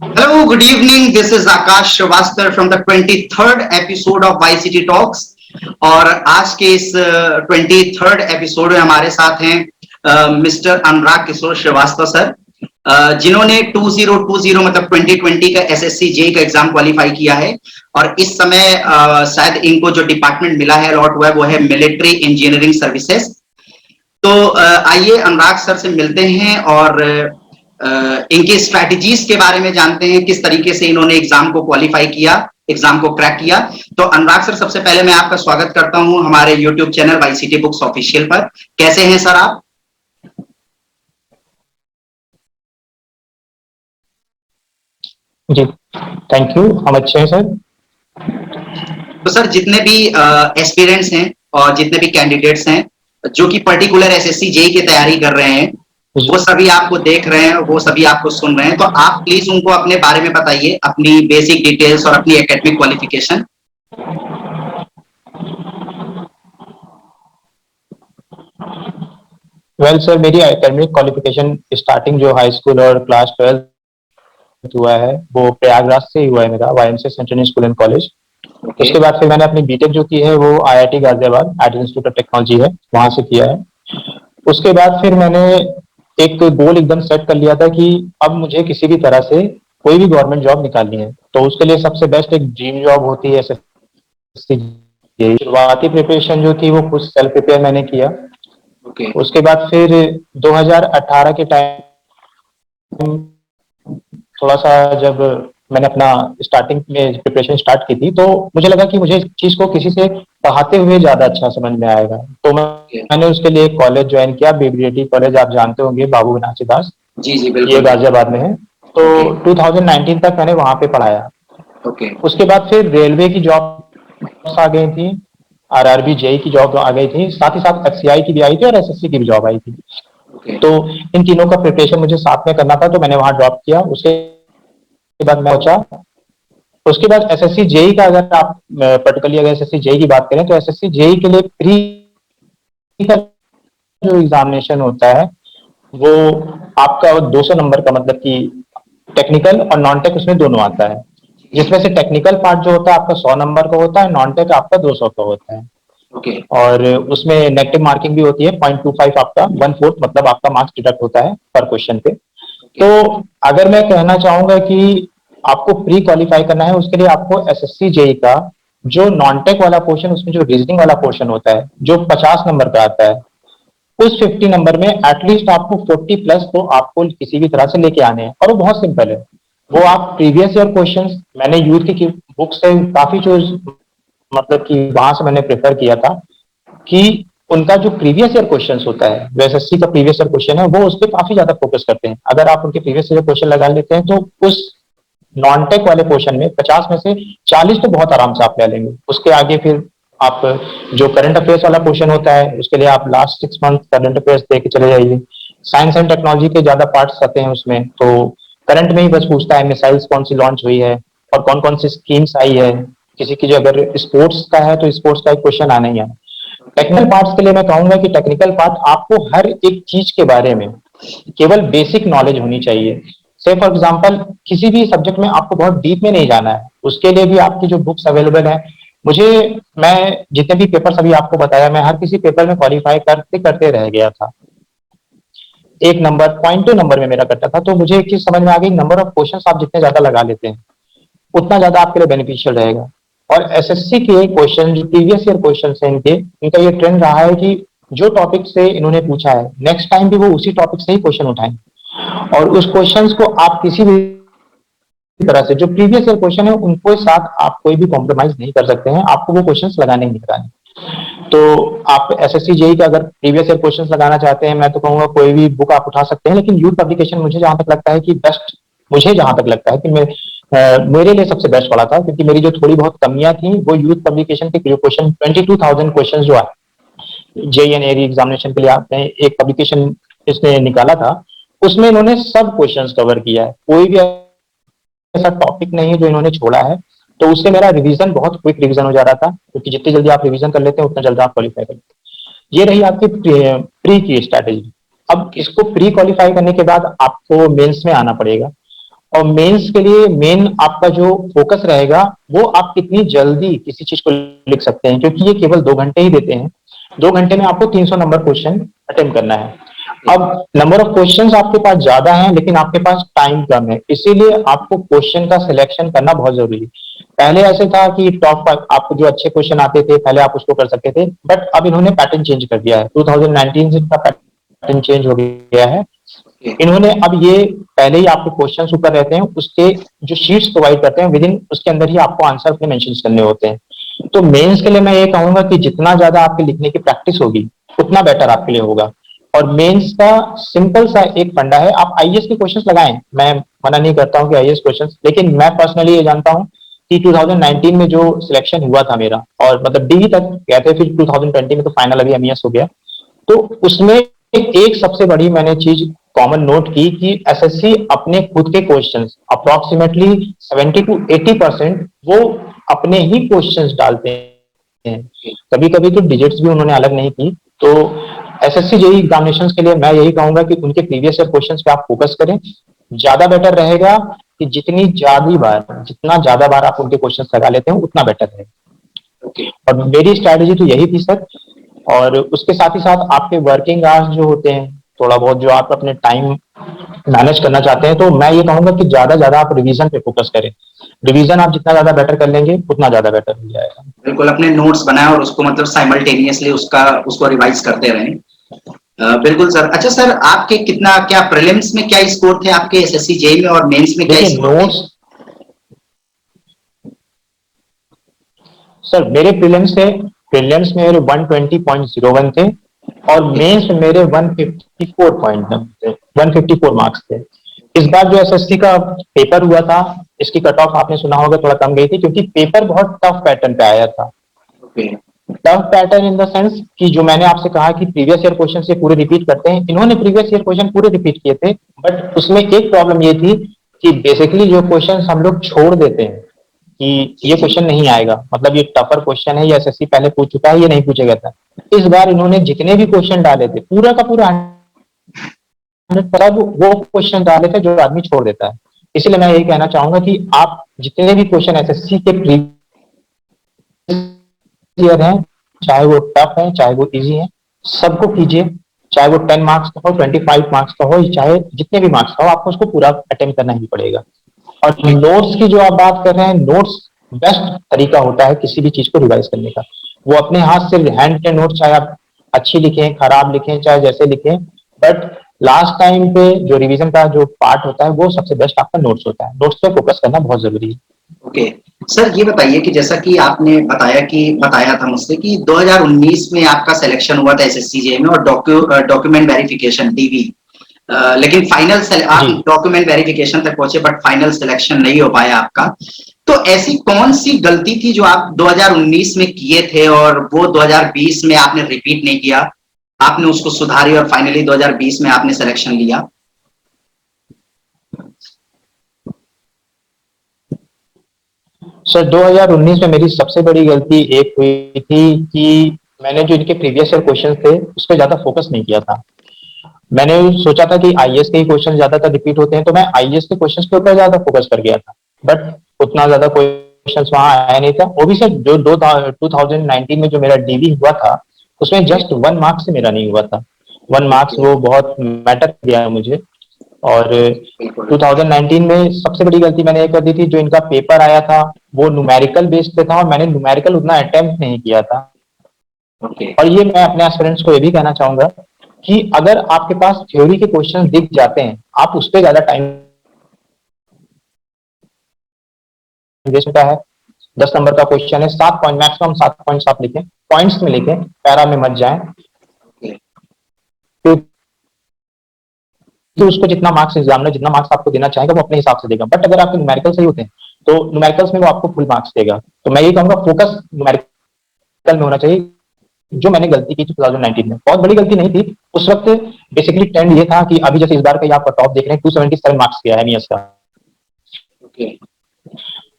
Hello, good evening. This is Akash Shrivastava from the 23rd episode of YCT Talks. और आज के इस 23rd episode में हमारे साथ हैं मिस्टर अनुराग किशोर श्रीवास्तव सर, जिन्होंने 2020 मतलब 2020 का एसएससी जेई का एग्जाम क्वालिफाई किया है और इस समय शायद इनको जो डिपार्टमेंट मिला है अलॉट हुआ है वो है मिलिट्री इंजीनियरिंग सर्विसेज। तो आइए अनुराग सर से मिलते हैं और इनके स्ट्रैटेजीज के बारे में जानते हैं, किस तरीके से इन्होंने एग्जाम को क्वालिफाई किया, एग्जाम को क्रैक किया। तो अनुराग सर, सबसे पहले मैं आपका स्वागत करता हूं हमारे YouTube channel YCT books official पर। कैसे हैं सर आप? जी, थैंक यू। हम अच्छे हैं सर। तो सर, जितने भी एस्पिरेंट्स हैं और जितने भी कैंडिडेट्स हैं जो कि पर्टिकुलर एसएससी जेई की तैयारी कर रहे हैं, वो सभी आपको देख रहे हैं, वो सभी आपको सुन रहे हैं। तो आप प्लीज उनको अपने बारे में बताइए, अपनी बेसिक डिटेल्स और अपनी एकेडमिक क्वालिफिकेशन। वेल सर, मेरी एकेडमिक क्वालिफिकेशन स्टार्टिंग जो हाई स्कूल और क्लास 12 हुआ है वो प्रयागराज से ही हुआ है, मेरा YMCA central school and college. उसके बाद फिर मैंने अपनी बीटेक जो की है वो IIT Ghaziabad IT institute of technology है, वहां से किया है। उसके बाद फिर मैंने एक गोल एकदम सेट कर लिया था कि अब मुझे किसी भी तरह से कोई भी गवर्नमेंट जॉब निकालनी है। तो उसके लिए सबसे बेस्ट एक ड्रीम जॉब होती है एसएससी। शुरुआती प्रिपरेशन जो थी वो खुद सेल्फ प्रिपेयर मैंने किया। उसके बाद फिर 2018 के टाइम थोड़ा सा जब मैंने अपना स्टार्टिंग में प्रिपरेशन स्टार्ट की थी तो मुझे लगा कि मुझे इस चीज को किसी से पढ़ाते हुए ज्यादा अच्छा समझ में आएगा। तो मैंने उसके लिए कॉलेज ज्वाइन किया, बीबीएटी कॉलेज, आप जानते होंगे, बाबू बनासी दास। जी जी बिल्कुल। ये गाजियाबाद में है। तो 2019 तक मैंने वहां पे पढ़ाया। उसके बाद फिर रेलवे की जॉब आ गई थी, आरआरबी जेई की जॉब आ गई थी, साथ ही साथ एफसीआई की भी आई थी और एसएससी की भी जॉब आई थी। तो इन तीनों का प्रिपरेशन मुझे साथ में करना था, तो मैंने वहां ड्रॉप किया। उसके बाद मैं पहुंचा। उसके बाद एसएससी जेई का, अगर आप पर्टिकुलरली अगर एसएससी जेई की बात करें तो एसएससी जेई के लिए प्री का जो एग्जामिनेशन होता है वो आपका 200 नंबर का, मतलब कि टेक्निकल और नॉन टेक उसमें दोनों आता है। जिसमें से टेक्निकल पार्ट जो होता है आपका 100 नंबर का होता है, नॉन टेक आपका 200 का होता है। और उसमें नेगेटिव मार्किंग भी होती है 0.25, आपका 1/4, मतलब आपका मार्क्स डिडक्ट होता है पर क्वेश्चन पे। तो अगर मैं कहना चाहूंगा कि आपको प्री क्वालिफाई करना है, उसके लिए आपको एसएससी जेई का जो नॉन टेक वाला पोर्शन, उसमें जो रीजनिंग वाला पोर्शन होता है जो 50 नंबर का आता है, उस 50 नंबर में एटलीस्ट आपको 40 प्लस तो आपको किसी भी तरह से लेके आने हैं। और वो बहुत सिंपल है। वो आप प्रीवियस ईयर क्वेश्चंस, मैंने यूथ की बुक से काफी जो, मतलब कि वहां से मैंने प्रेफर किया था कि उनका जो प्रीवियस ईयर क्वेश्चंस होता है, जो एसएससी का प्रीवियस ईयर क्वेश्चन है, वो उस पर काफी ज्यादा फोकस करते हैं। अगर आप उनके प्रीवियस ईयर क्वेश्चन लगा लेते हैं तो उस नॉन टेक वाले पोर्शन में 50 में से 40 तो बहुत आराम से आप ले लेंगे। उसके आगे फिर आप जो करंट अफेयर्स वाला पोर्शन होता है उसके लिए आप लास्ट 6 मंथ करंट अफेयर्स दे के चले जाइए। साइंस एंड टेक्नोलॉजी के ज्यादा पार्ट्स आते हैं उसमें, तो करंट में ही बस पूछता है मिसाइल्स कौन सी लॉन्च हुई है और कौन कौन सी स्कीम्स आई है। किसी की जो अगर स्पोर्ट्स का है तो स्पोर्ट्स का एक क्वेश्चन आना ही है। टेक्निकल पार्ट्स के लिए मैं कहूंगा कि टेक्निकल पार्ट आपको हर एक चीज के बारे में केवल बेसिक नॉलेज होनी चाहिए। से फॉर एग्जांपल किसी भी सब्जेक्ट में आपको बहुत डीप में नहीं जाना है, उसके लिए भी आपकी जो बुक्स अवेलेबल है। मुझे, मैं जितने भी पेपर्स अभी आपको बताया, मैं हर किसी पेपर में क्वालिफाई करते करते रह गया था। एक नंबर, 0.2 नंबर में मेरा कटा था। तो मुझे एक चीज समझ में आ गई, नंबर ऑफ क्वेश्चंस आप जितने ज्यादा लगा लेते हैं उतना ज्यादा आपके लिए बेनिफिशियल रहेगा। और एसएससी के क्वेश्चन जो प्रीवियस ईयर क्वेश्चन है इनके, इनका ये ट्रेंड रहा है कि जो टॉपिक से इन्होंने पूछा है नेक्स्ट टाइम भी वो उसी टॉपिक से ही क्वेश्चन उठाएं। और उस क्वेश्चंस को आप किसी भी तरह से, जो प्रीवियस ईयर क्वेश्चन है उनको साथ आप कोई भी कॉम्प्रोमाइज नहीं कर सकते हैं, आपको वो क्वेश्चंस लगाने ही लगाने। तो आप एसएससी जेई का अगर प्रीवियस ईयर क्वेश्चंस लगाना चाहते हैं, मैं तो कहूंगा कोई भी बुक आप उठा सकते हैं। लेकिन यूथ पब्लिकेशन मुझे जहां तक लगता है कि बेस्ट, मुझे जहां तक लगता है कि मेरे लिए सबसे बेस्ट वाला था, क्योंकि मेरी जो थोड़ी बहुत कमियां थी वो यूथ पब्लिकेशन के जो क्वेश्चन, 22,000 क्वेश्चन जो है जेई एंड एरी एग्जामिनेशन के लिए आपने एक पब्लिकेशन इसने निकाला था, उसमें इन्होंने सब क्वेश्चंस कवर किया है। कोई भी ऐसा टॉपिक नहीं है जो इन्होंने छोड़ा है। तो उससे मेरा रिवीजन बहुत क्विक रिवीजन हो जा रहा था, क्योंकि जितनी जल्दी आप रिवीजन कर लेते हैं उतना जल्दी आप क्वालिफाई कर लेते हैं। ये रही आपकी प्री की स्ट्रैटेजी। अब इसको प्री क्वालिफाई करने के बाद आपको मेंस में आना पड़ेगा। और मेंस के लिए मेन आपका जो फोकस रहेगा वो आप कितनी जल्दी किसी चीज को लिख सकते हैं, क्योंकि ये केवल 2 घंटे ही देते हैं। 2 घंटे में आपको 300 नंबर क्वेश्चन अटेम्प्ट करना है। अब नंबर ऑफ क्वेश्चंस आपके पास ज्यादा हैं लेकिन आपके पास टाइम कम है, इसीलिए आपको क्वेश्चन का सिलेक्शन करना बहुत जरूरी है। पहले ऐसे था कि टॉप आपको जो अच्छे क्वेश्चन आते थे पहले आप उसको कर सकते थे, बट अब इन्होंने पैटर्न चेंज कर दिया है। 2019 से इनका पैटर्न चेंज हो गया है। इन्होंने अब ये पहले ही आपके क्वेश्चन ऊपर रहते हैं, उसके जो शीट्स प्रोवाइड करते हैं विद इन उसके अंदर ही आपको आंसर अपने मेंशन करने होते हैं। तो मेंस के लिए मैं ये कहूंगा कि जितना ज्यादा आपके लिखने की प्रैक्टिस होगी उतना बेटर आपके लिए होगा। और मेंस का सिंपल सा एक फंडा है, आप आईएएस के क्वेश्चंस लगाएं, मैं मना नहीं करता हूं कि आईएएस क्वेश्चंस, लेकिन मैं पर्सनली ये जानता हूं कि 2019 में जो सिलेक्शन हुआ था मेरा, और मतलब डी तक गए थे, फिर 2020 में तो फाइनल अभी एमईएस हो गया, तो उसमें एक सबसे बड़ी मैंने चीज कॉमन नोट की कि एसएससी अपने खुद के क्वेश्चंस अप्रोक्सीमेटली 70 to 80% वो अपने ही क्वेश्चंस डालते हैं। कभी कभी तो डिजिट्स भी उन्होंने अलग नहीं की। तो एसएससी जेईई एग्जामिनेशंस के लिए मैं यही कहूंगा कि उनके प्रीवियस ईयर क्वेश्चंस पे आप फोकस करें, ज्यादा बेटर रहेगा कि जितना ज्यादा बार आप उनके क्वेश्चंस लगा लेते हैं उतना बेटर रहेगा। और मेरी स्ट्रैटेजी तो यही थी सर। और उसके साथ ही साथ आपके वर्किंग आवर्स जो होते हैं, थोड़ा बहुत जो आप अपने टाइम मैनेज करना चाहते हैं, तो मैं ये कहूंगा कि ज्यादा आप रिवीजन पे फोकस करें। रिवीजन आप जितना ज्यादा बेटर कर लेंगे उतना ज्यादा बेटर हो जाएगा। बिल्कुल, अपने नोट्स बनाए और उसको मतलब साइमल्टेनियसली उसको रिवाइज करते रहें। बिल्कुल सर। अच्छा सर, आपके कितना क्या प्रीलिम्स में क्या स्कोर थे आपके एसएससी जेईई में, और मेंस में क्या स्कोर थे? नोट्स सर मेरे प्रीलिम्स में मेरे 120.01 थे और मेंस में मेरे 154 मार्क्स थे। इस बार जो एसएससी का पेपर हुआ था इसकी कट ऑफ आपने सुना होगा थोड़ा कम गई थी, क्योंकि पेपर बहुत टफ पैटर्न पे आया था। Tough pattern in the sense कि जो मैंने आपसे कहा कि प्रीवियस ईयर क्वेश्चन से पूरे रिपीट करते हैं, इन्होंने प्रीवियस ईयर क्वेश्चन पूरे रिपीट किए थे, बट उसमें एक प्रॉब्लम ये थी कि बेसिकली जो क्वेश्चन हम लोग छोड़ देते हैं कि ये क्वेश्चन नहीं आएगा, मतलब ये टफर क्वेश्चन है, ये एसएससी पहले पूछ चुका है, ये नहीं पूछेगा था। इस बार इन्होंने जितने भी क्वेश्चन डाले थे पूरा का पूरा 100% वो क्वेश्चन डाले थे जो आदमी छोड़ देता है। इसलिए मैं यही कहना चाहूंगा कि आप जितने भी क्वेश्चन एसएससी के प्रीवियस ईयर हैं, चाहे वो टफ है चाहे वो इजी है, सबको कीजिए। चाहे वो 10 मार्क्स का हो, 25 मार्क्स का हो, चाहे जितने भी मार्क्स का हो, आपको उसको पूरा अटेम्प्ट करना ही पड़ेगा। और नोट्स की जो आप बात कर रहे हैं, नोट्स बेस्ट तरीका होता है किसी भी चीज को रिवाइज करने का। वो अपने हाथ से हैंड के नोट चाहे आप अच्छी लिखें खराब लिखें चाहे जैसे लिखें, बट लास्ट टाइम पे जो रिवीजन का जो पार्ट होता है वो सबसे बेस्ट आपका नोट्स होता है। नोट्स पे फोकस करना बहुत जरूरी है। ओके सर, ये बताइए कि जैसा कि आपने बताया था मुझसे कि 2019 में आपका सिलेक्शन हुआ था एसएससी जेईई में और डॉक्यूमेंट वेरिफिकेशन डीवी, लेकिन फाइनल आप डॉक्यूमेंट वेरिफिकेशन तक पहुंचे बट फाइनल सिलेक्शन नहीं हो पाया आपका। तो ऐसी कौन सी गलती थी जो आप 2019 में किए थे और वो 2020 में आपने रिपीट नहीं किया, आपने उसको सुधारी और फाइनली 2020 में आपने सिलेक्शन लिया? सर 2019 में मेरी सबसे बड़ी गलती एक हुई थी कि मैंने जो इनके प्रीवियस ईयर क्वेश्चन थे उस पर ज्यादा फोकस नहीं किया था। मैंने सोचा था कि आईएएस के ही क्वेश्चन ज्यादातर रिपीट होते हैं, तो मैं आईएएस के क्वेश्चंस के ऊपर ज्यादा फोकस कर गया था, बट उतना ज्यादा क्वेश्चंस वहां आया नहीं था। वो भी सर जो 2019 में जो मेरा डीवी हुआ था उसमें जस्ट 1 मार्क्स से मेरा नहीं हुआ था। 1 मार्क्स वो बहुत मैटर किया मुझे। और 2019 में सबसे बड़ी गलती मैंने ये कर दी थी, जो इनका पेपर आया था वो न्यूमेरिकल बेस्ड पे था और मैंने न्यूमेरिकल उतना अटेम्प्ट नहीं किया था। और ये मैं अपने एस्पिरेंट्स को ये भी कहना चाहूंगा कि अगर आपके पास थ्योरी के क्वेश्चन दिख जाते हैं आप उस पर ज्यादा टाइम वेस्ट होता है। 10 नंबर का क्वेश्चन है, 7 पॉइंट मैक्सिमम 7 पॉइंट्स आप लिखें, पॉइंट्स में लिखें, पैरा में मत जाएं। तो उसको जितना मार्क्स एग्जामिनर जितना मार्क्स आपको देना चाहेगा वो अपने हिसाब से देगा, बट अगर आपके न्यूमेरिकल सही होते हैं तो न्यूमेरिकल्स में वो आपको फुल मार्क्स देगा। तो मैं ये कहूंगा फोकस न्यूमेरिकल में होना चाहिए, जो मैंने गलती की थी 2019 में। बहुत बड़ी गलती नहीं थी उस वक्त। बेसिकली ट्रेंड ये था कि अभी जैसे इस बार का आप टॉप देख रहे हैं 277 मार्क्स किया है एमईएस का,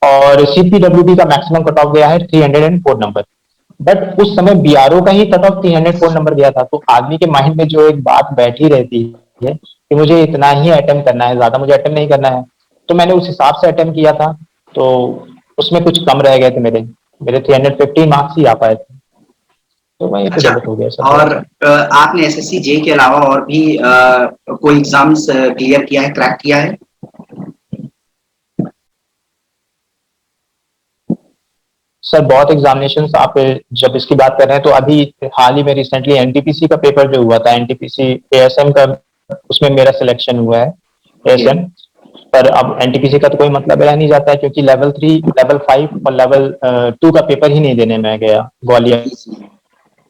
और सीपीडब्ल्यूडी का मैक्सिमम कट ऑफ गया है 304 नंबर, बट उस समय बीआरओ का ही कट ऑफ 304 नंबर गया था। तो आदमी के माइंड में जो एक बात बैठी रहती है कि मुझे इतना ही अटेम्प्ट करना है, ज्यादा मुझे अटेम्प्ट नहीं करना है, तो मैंने उस हिसाब से अटेम्प्ट किया था, तो उसमें कुछ कम रह गए थे मेरे मेरे 315 मार्क्स ही आ पाए थे, तो वहीं पे अच्छा। गलत हो गया सब थोड़ा और सा। आपने एसएससी जे के अलावा और भी कोई एग्जाम्स क्लियर किया है, क्रैक किया है? सर बहुत एग्जामिनेशन आप जब इसकी बात कर रहे हैं तो अभी हाल ही में रिसेंटली एनटीपीसी का पेपर जो हुआ था, एनटीपीसी एएसएम का, उसमें मेरा सिलेक्शन हुआ है ओके। एएसएम। पर अब एनटीपीसी का तो कोई मतलब रह नहीं जाता है, क्योंकि लेवल 3, लेवल 5 और लेवल 2 का पेपर ही नहीं देने में गया ग्वालियर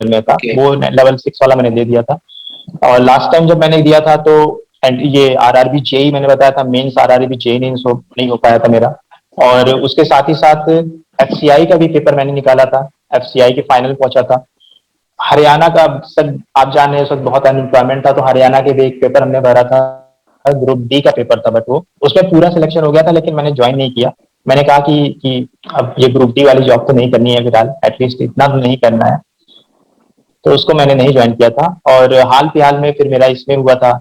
में था, ओके। वो लेवल 6 वाला मैंने दे दिया था। और लास्ट टाइम जब मैंने दिया था तो ये आरआरबी जेई मैंने बताया था, मेंस आरआरबी जेई नहीं हो पाया था मेरा। और उसके साथ ही साथ एफसीआई का भी पेपर मैंने निकाला था, एफसीआई के फाइनल पहुंचा था। हरियाणा का, सर आप जान रहे हैं उस वक्त बहुत अनएम्प्लॉयमेंट था, तो हरियाणा के भी एक पेपर हमने भरा था, ग्रुप डी का पेपर था, बट वो उसमें पूरा सिलेक्शन हो गया था, लेकिन मैंने ज्वाइन नहीं किया। मैंने कहा कि अब ये ग्रुप डी वाली जॉब तो नहीं करनी है फिलहाल, एटलीस्ट इतना तो नहीं करना है, तो उसको मैंने नहीं ज्वाइन किया था। और हाल फिलहाल में फिर मेरा इसमें हुआ था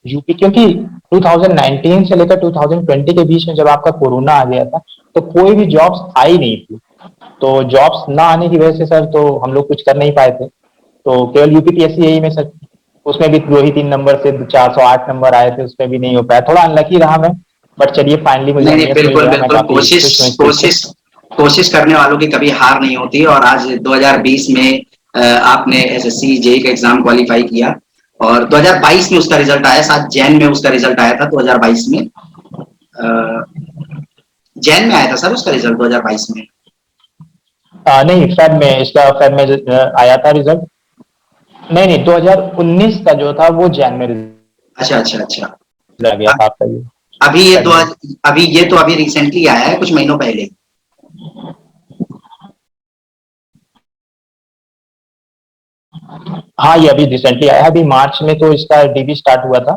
यूपी, क्योंकि 2019 से लेकर 2020 के बीच में जब आपका कोरोना आ गया था, तो कोई भी जॉब्स आई नहीं थी। तो जॉब्स ना आने की वजह से सर, तो हम लोग कुछ कर नहीं पाए थे, तो केवल यूपीपीएससी यही में सर, उसमें भी 2 ही 3 नंबर से 408 नंबर आए थे, उसमें भी नहीं हो पाया, थोड़ा अनलकी रहा मैं। बट चलिए फाइनली मुझे नहीं नहीं, एमईएस मिल बिल्कुल गया, मैं बिल्कुल। काफी कोशिश खुश हूँ इस चीज से। कोशिश कोशिश करने वालों की कभी हार नहीं होती। और आज 2020 में आपने एसएससी जेई का एग्जाम क्वालिफाई किया और 2022 में उसका रिजल्ट आया, शायद जैन में उसका रिजल्ट आया था 2022 में। जैन में आया था सर उसका रिजल्ट 2022 में। नहीं, फेब में इसका, फेब में आया था रिजल्ट। नहीं नहीं, 2019 का जो था वो जैन में अच्छा अच्छा अच्छा। रिजल्ट आ गया था आपका ये, अभी ये फेब दो में। अभी ये तो अभी रिसेंटली आया है, कुछ महीनों पहले। हाँ, ये अभी रिसेंटली आया है, अभी मार्च में तो इसका डीबी स्टार्ट हुआ था।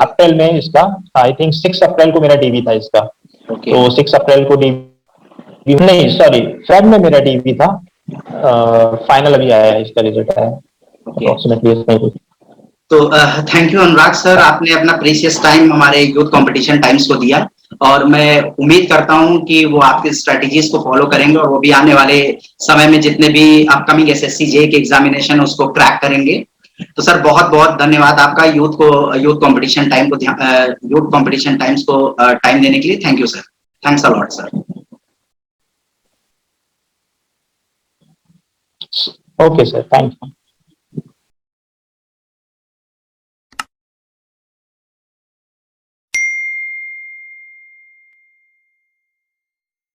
अप्रैल में इसका, आई थिंक 6 अप्रैल को मेरा डीबी था इसका। ओके। तो 6 अप्रैल को डीबी, नहीं सॉरी, फेब में मेरा डीबी था। फाइनल अभी आया है, इसका रिजल्ट आया है ओके। अप्रोक्सीमेटली इसमें कुछ। तो थैंक यू अनुराग सर, आपने अपना प्रीशियस टाइम हमारे यूथ कंपटीशन टाइम्स को दिया और मैं उम्मीद करता हूं कि वो आपकी स्ट्रेटजीज को फॉलो करेंगे और वो भी आने वाले समय में जितने भी अपकमिंग एसएससी जे के एग्जामिनेशन उसको क्रैक करेंगे। तो सर बहुत बहुत धन्यवाद आपका यूथ कंपटीशन टाइम्स को टाइम देने के लिए। Thank you sir. Thanks a lot sir. Okay sir, thank you.